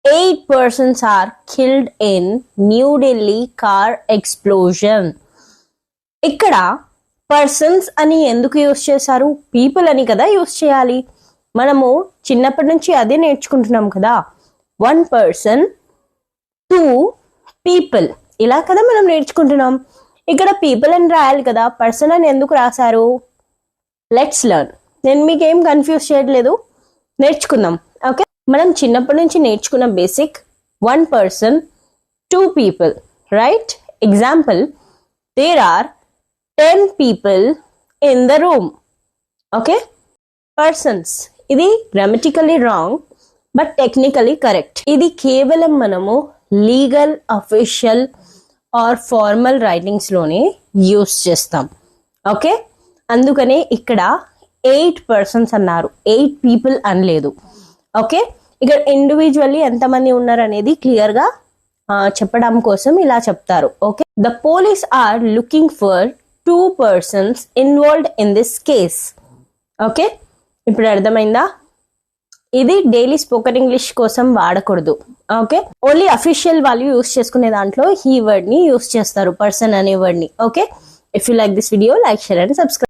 8 persons are killed in New Delhi car explosion. ఇక్కడ persons అని ఎందుకు యూస్ చేశారు? పీపుల్ అని కదా యూస్ చేయాలి. మనము చిన్నప్పటి నుంచి అదే నేర్చుకుంటున్నాం కదా. 1 person 2 people ఇలా కదా మనం నేర్చుకుంటున్నాం. ఇక్కడ పీపుల్ అని రాయాలి కదా, పర్సన్ అని ఎందుకు రాశారు? Let's learn. నేను మీకేం కన్ఫ్యూజ్ చేయట్లేదు, నేర్చుకుందాం. ఓకే, మనం చిన్నప్పటి నుంచి నేర్చుకున్న basic 1 person 2 people, right? Example, there are 10 people in the room. Okay, persons ఇది grammatically wrong but technically correct. ఇది కేవలం మనము legal, official or formal writings లోనే యూస్ చేస్తాం. ఓకే, అందుకనే ఇక్కడ 8 persons అన్నారు, 8 people అనలేదు. ఓకే, ఇక్కడ ఇండివిజువల్లీ ఎంతమంది ఉన్నారు అనేది క్లియర్ గా చెప్పడం కోసం ఇలా చెప్తారు. Okay, the police are looking for 2 persons involved in this case. Okay, ఇప్పుడు అర్థమైందా? ఇది డైలీ స్పోకెన్ ఇంగ్లీష్ కోసం వాడకూడదు. ఓకే, ఓన్లీ అఫీషియల్ వాళ్ళు యూస్ చేసుకునే దాంట్లో ఈ వర్డ్ ని యూస్ చేస్తారు, పర్సన్ అనే వర్డ్ ని. Okay, if you like this video, like, share and subscribe.